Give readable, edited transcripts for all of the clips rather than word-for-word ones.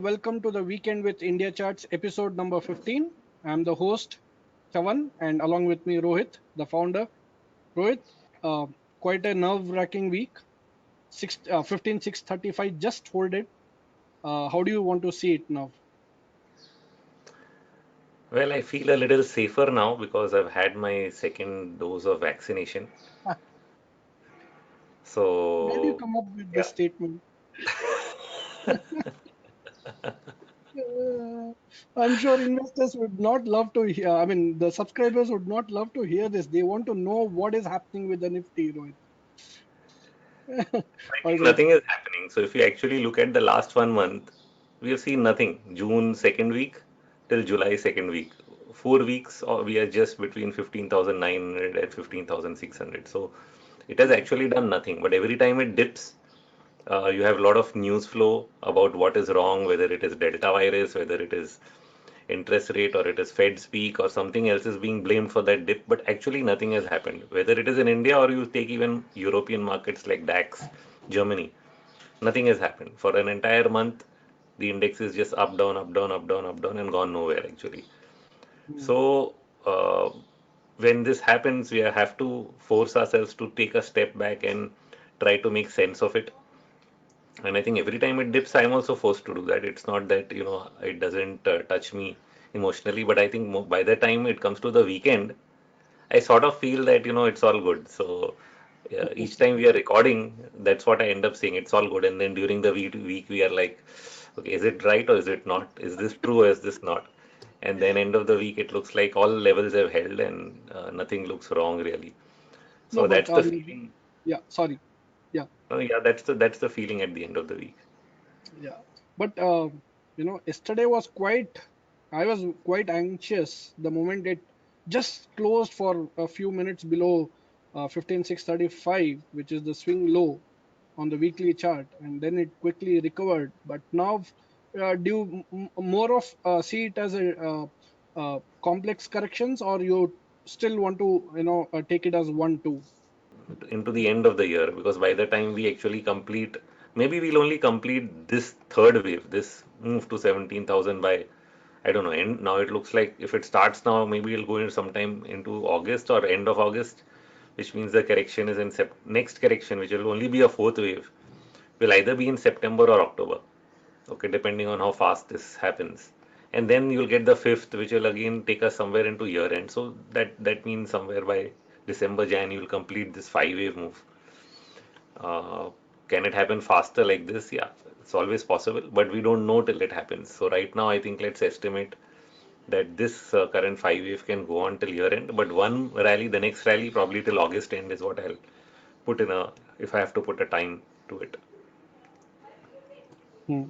welcome to the Weekend with India Charts episode number 15. I'm the host, Chavan, and along with me, Rohit, the founder. Rohit, uh, quite a nerve wracking week. 15,635, just hold it. How do you want to see it now? Well, I feel a little safer now because I've had my second dose of vaccination. Where do you So, come up with this yeah, statement? I'm sure investors would not love to hear, the subscribers would not love to hear this. They want to know what is happening with the Nifty, Rohit. I All think right. nothing is happening. So, if you actually look at the last 1 month, we have seen nothing. June second week till July second week. 4 weeks, we are just between 15,900 and 15,600. So, it has actually done nothing. But every time it dips, you have a lot of news flow about what is wrong, whether it is Delta virus, whether it is interest rate or it is Fed speak or something else is being blamed for that dip, but actually nothing has happened. Whether it is in India or you take even European markets like DAX, Germany, nothing has happened. For an entire month, the index is just up, down, up, down, up, down, up, down, and gone nowhere actually. Hmm. So, when this happens, we have to force ourselves to take a step back and try to make sense of it. And I think every time it dips, I'm also forced to do that. It's not that, it doesn't touch me emotionally, but I think by the time it comes to the weekend, I sort of feel that, it's all good. So each time we are recording, that's what I end up saying. It's all good. And then during the week, we are like, okay, is it right or is it not? Is this true or is this not? And then end of the week, it looks like all levels have held and nothing looks wrong really. No, So but that's the feeling. yeah, sorry. Yeah, Yeah, that's the feeling at the end of the week. yeah. But yesterday was quite. I was quite anxious the moment it just closed for a few minutes below 15,635, which is the swing low on the weekly chart, and then it quickly recovered. But now, do you more of see it as a complex corrections, or you still want to take it as one two? Into the end of the year because by the time we actually complete, maybe we'll only complete this third wave, this move to 17,000 by, I don't know, end. Now it looks like if it starts now, maybe it'll go in sometime into August or end of August, which means the correction is in next correction, which will only be a fourth wave, will either be in September or October. Okay, depending on how fast this happens. And then you'll get the fifth, which will again take us somewhere into year end. So that means somewhere by December, Jan, you'll complete this five-wave move. Uh, can it happen faster like this? Yeah, it's always possible, but we don't know till it happens. So right now, I think let's estimate that this current five-wave can go on till year end. But one rally, the next rally, probably till August end is what I'll put in a, if I have to put a time to it. Hmm.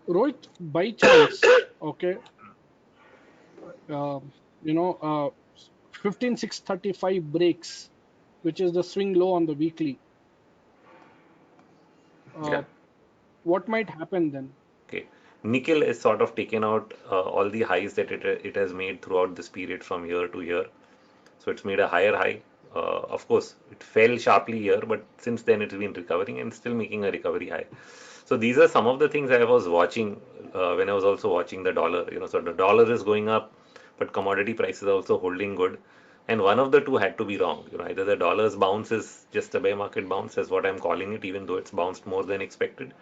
Rohit, by chance, okay, uh, you know, 15,635 breaks, which is the swing low on the weekly. Yeah. Uh, what might happen then? Okay. Nickel has sort of taken out all the highs that it has made throughout this period from year to year. So it's made a higher high. Of course, it fell sharply here, but since then it's been recovering and still making a recovery high. So these are some of the things I was watching when I was also watching the dollar. So the dollar is going up, but commodity prices are also holding good. And one of the two had to be wrong. Either the dollar's bounce is just a bear market bounce, as what I'm calling it, even though it's bounced more than expected,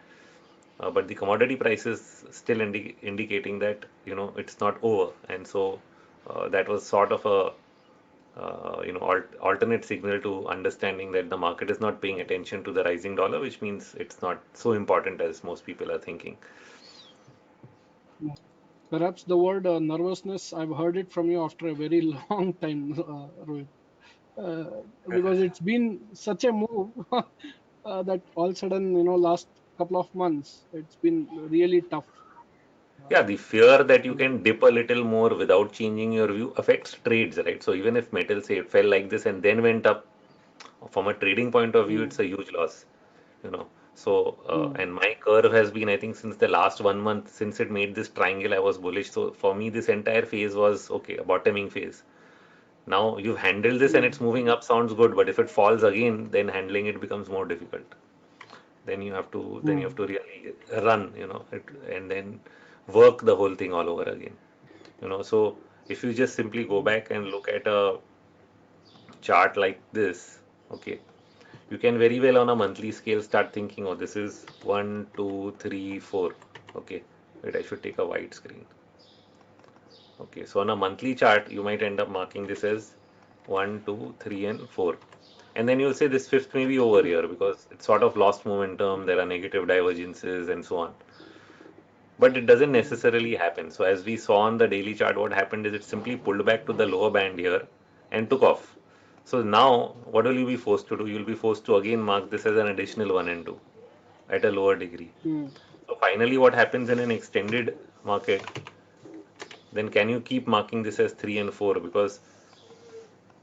but the commodity price is still indicating that it's not over, and so that was sort of a alternate signal to understanding that the market is not paying attention to the rising dollar, which means it's not so important as most people are thinking. Perhaps the word nervousness, I've heard it from you after a very long time, Rohit, because it's been such a move that all sudden, last couple of months, it's been really tough. Yeah, the fear that you can dip a little more without changing your view affects trades, right? So even if metal say it fell like this and then went up, from a trading point of view, it's Mm, a huge loss, you know. So, mm, and my curve has been, I think, since the last 1 month, since it made this triangle, I was bullish. So for me, this entire phase was okay, a bottoming phase. Now you've handled this and it's mm. moving up, sounds good, but if it falls again, then handling it becomes more difficult. then you have to really run, and then work the whole thing all over again. So if you just simply go back and look at a chart like this, okay, you can very well on a monthly scale start thinking, oh, this is 1, 2, 3, 4. Okay, wait, I should take a wide screen. Okay, so on a monthly chart, you might end up marking this as 1, 2, 3, and 4. And then you'll say this fifth may be over here because it's sort of lost momentum, there are negative divergences, and so on. But it doesn't necessarily happen. So, as we saw on the daily chart, what happened is it simply pulled back to the lower band here and took off. So, now what will you be forced to do? You'll be forced to again mark this as an additional 1 and 2 at a lower degree. Hmm. So, finally, what happens in an extended market, then can you keep marking this as 3 and 4? Because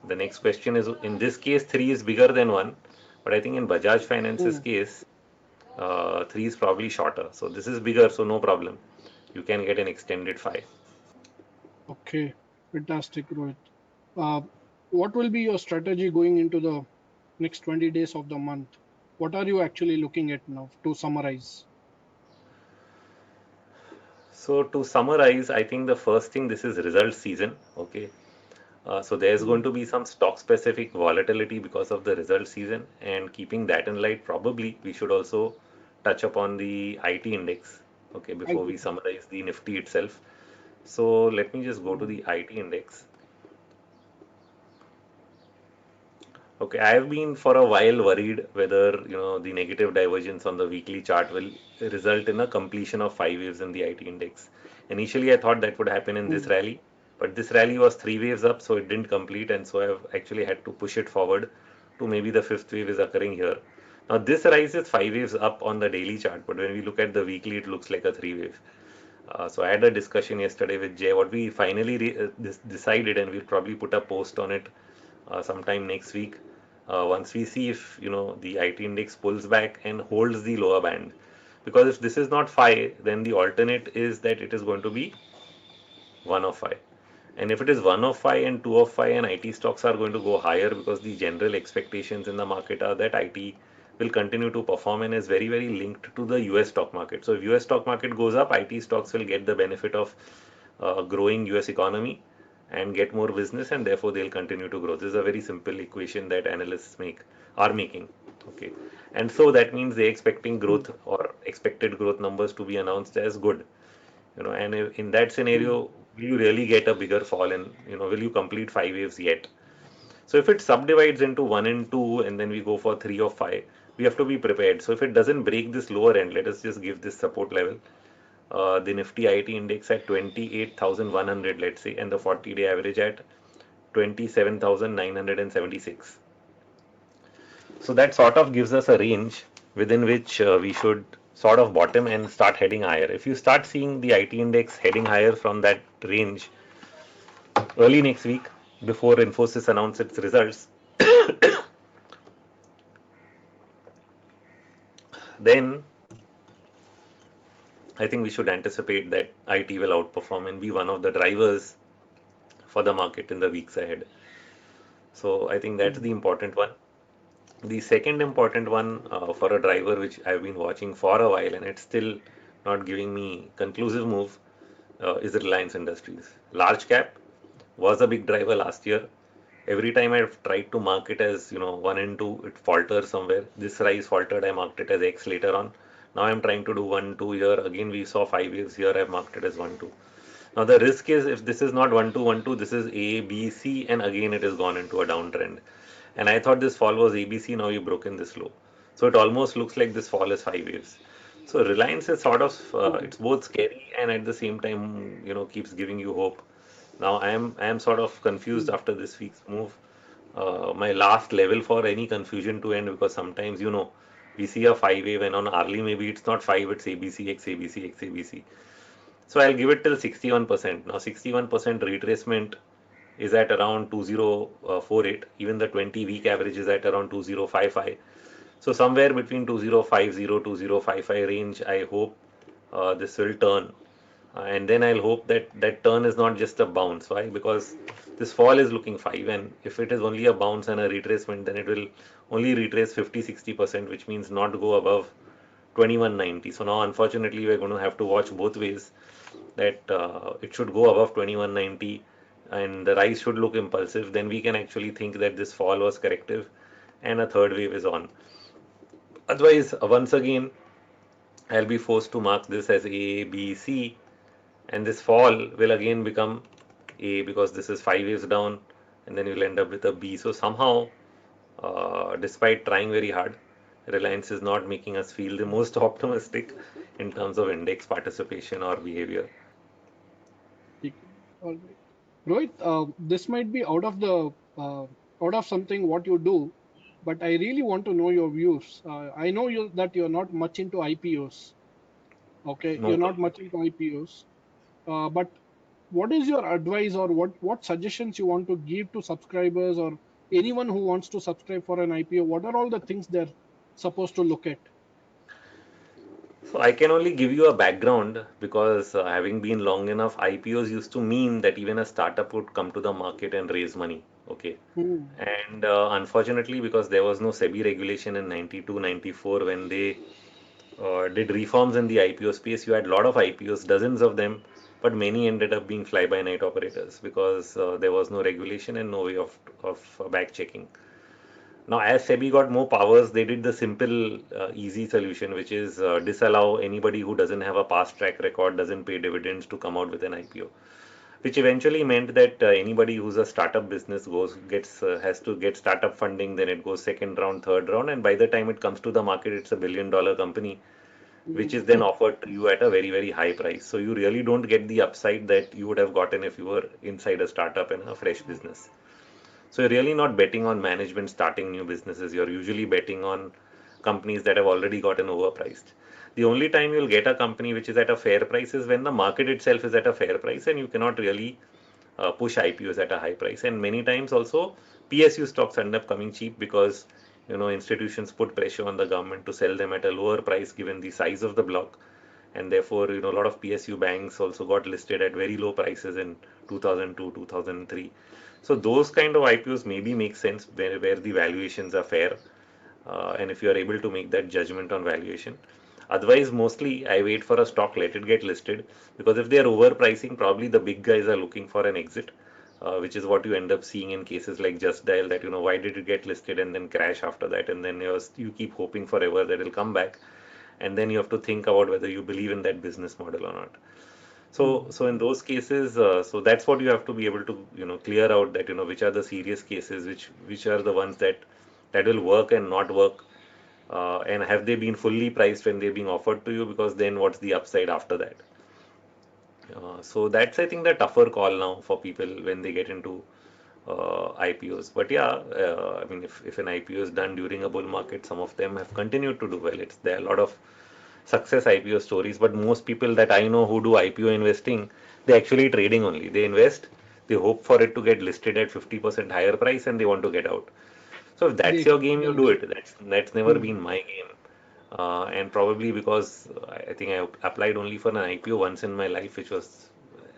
the next question is, in this case, 3 is bigger than 1, but I think in Bajaj Finance's Hmm. case, 3 is probably shorter. So this is bigger, so no problem. You can get an extended 5. Okay, fantastic, Rohit. Uh, what will be your strategy going into the next 20 days of the month? What are you actually looking at now to summarize? So to summarize, I think the first thing, this is result season. Okay. So there's going Hmm. to be some stock specific volatility because of the result season, and keeping that in light, probably we should also touch upon the IT index. Okay, I before we think. summarize the Nifty itself. So let me just go to Hmm. the IT index. Okay, I have been for a while worried whether the negative divergence on the weekly chart will result in a completion of 5 waves in the IT index. Initially, I thought that would happen in this Hmm. rally, but this rally was 3 waves up, so it didn't complete, and so I've actually had to push it forward to maybe the fifth wave is occurring here. Now, this rise is 5 waves up on the daily chart, but when we look at the weekly, it looks like a 3 wave. So I had a discussion yesterday with Jay. What we finally decided, and we'll probably put a post on it sometime next week. Once we see if the IT index pulls back and holds the lower band, because if this is not 5, then the alternate is that it is going to be 1 of 5. And if it is 1 of 5 and 2 of 5, and IT stocks are going to go higher because the general expectations in the market are that IT will continue to perform and is very, very linked to the US stock market. So if US stock market goes up, IT stocks will get the benefit of growing US economy and get more business, and therefore they'll continue to grow. This is a very simple equation that analysts are making. Okay. And so that means they're expecting Hmm. growth or expected growth numbers to be announced as good. And in that scenario, Hmm. will you really get a bigger fall, and will you complete 5 waves yet? So if it subdivides into 1 and 2 and then we go for 3 or 5, we have to be prepared. So if it doesn't break this lower end, let us just give this support level, the Nifty IT index at 28,100, let's say, and the 40-day average at 27,976. So that sort of gives us a range within which we should sort of bottom and start heading higher. If you start seeing the IT index heading higher from that range early next week before Infosys announces its results, then I think we should anticipate that IT will outperform and be one of the drivers for the market in the weeks ahead. So I think that's Hmm. the important one. The second important one for a driver which I've been watching for a while and it's still not giving me conclusive move is Reliance Industries. Large cap was a big driver last year. Every time I've tried to mark it as 1 and 2, it falters somewhere. This rise faltered, I marked it as X later on. Now I'm trying to do 1 2 here. Again, we saw 5 waves here. I've marked it as 1 2. Now the risk is if this is not 1 2 1 2, this is A, B, C, and again it has gone into a downtrend. And I thought this fall was ABC, now you've broken this low. So it almost looks like this fall is 5 waves. So Reliance is sort of Hmm. it's both scary and at the same time, keeps giving you hope. Now I am sort of confused Hmm. after this week's move. My last level for any confusion to end, because sometimes we see a 5 wave and on Arly maybe it's not 5, it's ABC X ABC X ABC. So I'll give it till 61%. Now 61% retracement is at around 2048. Even the 20-week average is at around 2055. So somewhere between 2050 2055 range, I hope this will turn. And then I'll hope that that turn is not just a bounce. Why? Because this fall is looking 5, and if it is only a bounce and a retracement, then it will only retrace 50 60%, which means not go above 2190. So now, unfortunately, we're going to have to watch both ways that it should go above 2190 and the rise should look impulsive. Then we can actually think that this fall was corrective and a third wave is on. Otherwise, once again, I'll be forced to mark this as A, B, C, and this fall will again become A because this is 5 waves down, and then you'll end up with a B. So somehow, despite trying very hard, Reliance is not making us feel the most optimistic in terms of index participation or behavior. ठीक है. All right. Rohit, this might be out of something what you do, but I really want to know your views. I know that you're not much into IPOs. Okay, No you're not problem. much into IPOs. But what is your advice, or what suggestions you want to give to subscribers or anyone who wants to subscribe for an IPO? What are all the things they're supposed to look at? So I can only give you a background because having been long enough, IPOs used to mean that even a startup would come to the market and raise money. Okay. Hmm. And unfortunately, because there was no SEBI regulation in 92, 94 when they did reforms in the IPO space, you had a lot of IPOs, dozens of them, but many ended up being fly-by-night operators because there was no regulation and no way of back checking. Now, as SEBI got more powers, they did the simple, easy solution, which is disallow anybody who doesn't have a past track record, doesn't pay dividends to come out with an IPO, which eventually meant that anybody who's a startup business gets has to get startup funding, then it goes second round, third round, and by the time it comes to the market, it's a billion-dollar company, which Hmm. is then offered to you at a very, very high price. So you really don't get the upside that you would have gotten if you were inside a startup and a fresh business. So you're really not betting on management starting new businesses. You're usually betting on companies that have already gotten overpriced. The only time you'll get a company which is at a fair price is when the market itself is at a fair price and you cannot really push IPOs at a high price. And many times also PSU stocks end up coming cheap because institutions put pressure on the government to sell them at a lower price given the size of the block, and therefore a lot of PSU banks also got listed at very low prices in 2002, 2003. So those kind of IPOs maybe make sense where the valuations are fair, and if you are able to make that judgment on valuation. Otherwise, mostly I wait for a stock, let it get listed, because if they are overpricing, probably the big guys are looking for an exit, which is what you end up seeing in cases like Just Dial, that why did it get listed and then crash after that, and then you keep hoping forever that it'll come back, and then you have to think about whether you believe in that business model or not. So, Hmm. so in those cases, so that's what you have to be able to, clear out that, which are the serious cases, which are the ones that will work and not work, and have they been fully priced when they're being offered to you? Because then what's the upside after that? So that's, I think, the tougher call now for people when they get into IPOs. But yeah, I mean, if an IPO is done during a bull market, some of them have continued to do well. There are a lot of success IPO stories, but most people that I know who do IPO investing, they actually trading only. They invest, they hope for it to get listed at 50% higher price, and they want to get out. So if They that's your expect game, the you do exit. it. That's never Hmm. been my game. And probably because I think I applied only for an IPO once in my life, which was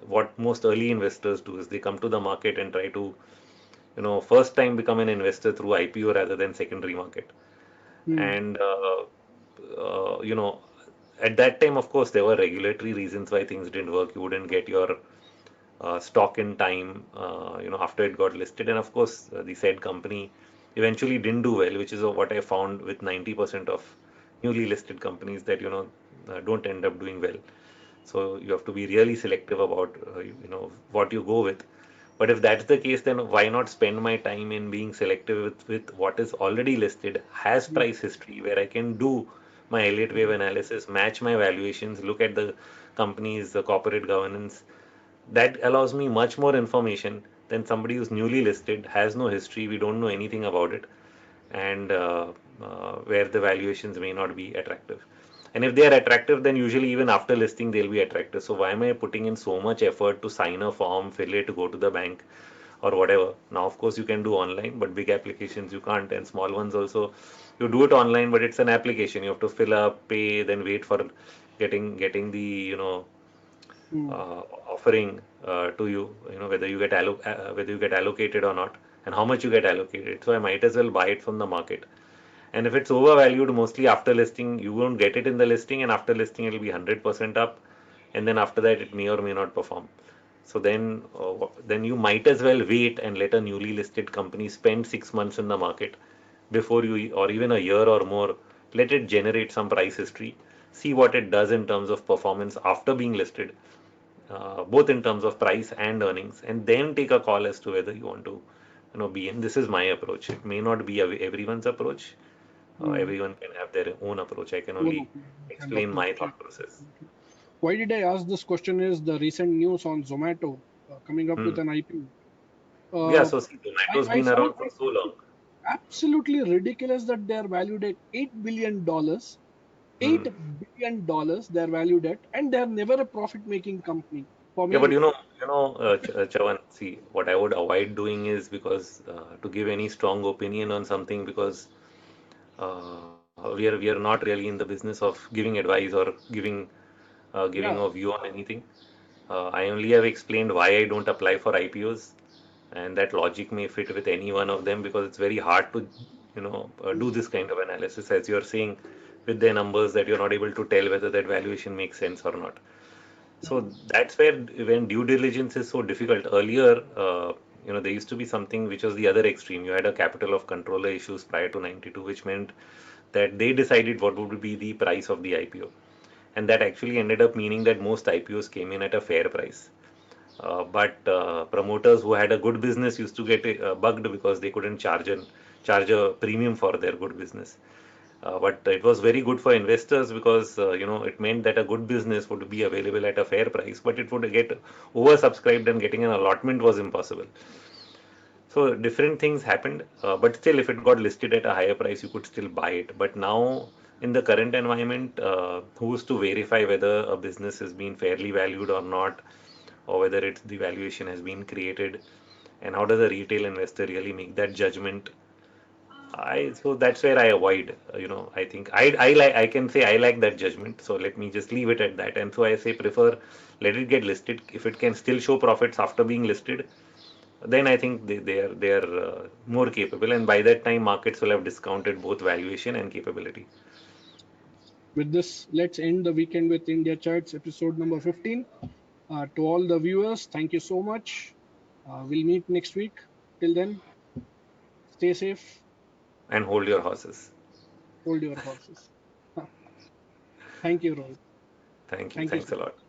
what most early investors do is they come to the market and try to, first time become an investor through IPO rather than secondary market. Hmm. And uh, you know, at that time, of course, there were regulatory reasons why things didn't work. You wouldn't get your stock in time, after it got listed. And of course, the said company eventually didn't do well, which is what I found with 90% of newly listed companies that, don't end up doing well. So you have to be really selective about, what you go with. But if that's the case, then why not spend my time in being selective with what is already listed, has Hmm. price history, where I can do my Elliott wave analysis, match my valuations, look at the company's corporate governance. That allows me much more information than somebody who's newly listed, has no history, we don't know anything about it, and where the valuations may not be attractive. And if they are attractive, then usually even after listing, they'll be attractive. So why am I putting in so much effort to sign a form, fill it, to go to the bank or whatever? Now, of course, you can do online, but big applications you can't, and small ones also. You do it online, but it's an application. You have to fill up, pay, then wait for getting the Hmm. uh, offering to you, whether you get allocated or not, and how much you get allocated. So I might as well buy it from the market. And if it's overvalued, mostly after listing, you won't get it in the listing, and after listing, it'll be 100% up, and then after that, it may or may not perform. So then you might as well wait and let a newly listed company spend 6 months in the market before you, or even a year or more, let it generate some price history, see what it does in terms of performance after being listed, both in terms of price and earnings, and then take a call as to whether you want to, be in. This is my approach. It may not be everyone's approach. Hmm. Everyone can have their own approach. I can Own only opinion kind of explain my approach. Yeah. thought process. Why did I ask this question is the recent news on Zomato coming up with Hmm. an IPO. Yeah, so see, Zomato's I been found around for it so long. absolutely ridiculous that they are valued at $8 billion. Hmm. $8 billion they're valued at, and they're never a profit-making company. For Yeah, but me, Chavan, see, what I would avoid doing is because to give any strong opinion on something, because we are not really in the business of giving advice or giving yeah, a view on anything. I only have explained why I don't apply for IPOs, and that logic may fit with any one of them because it's very hard to, do this kind of analysis, as you're saying, with their numbers that you're not able to tell whether that valuation makes sense or not. So that's where when due diligence is so difficult. Earlier, there used to be something which was the other extreme. You had a capital of controller issues prior to 92, which meant that they decided what would be the price of the IPO. And that actually ended up meaning that most IPOs came in at a fair price. But promoters who had a good business used to get bugged because they couldn't charge a premium for their good business. But it was very good for investors because it meant that a good business would be available at a fair price, but it would get oversubscribed and getting an allotment was impossible. So different things happened, but still, if it got listed at a higher price, you could still buy it. But now, in the current environment, who's to verify whether a business has been fairly valued or not, or whether it's the valuation has been created, and how does a retail investor really make that judgment? So that's where I avoid. I think I can say I like that judgment. So let me just leave it at that. And so I say prefer let it get listed. If it can still show profits after being listed, then I think they are more capable, and by that time markets will have discounted both valuation and capability. with this, let's end the weekend with India Charts episode number 15. To all the viewers, thank you so much. We'll meet next week. Till then, stay safe, And hold your horses. hold your horses. Thank you, Rohit. Thank you. Thank you Thanks so a much. lot.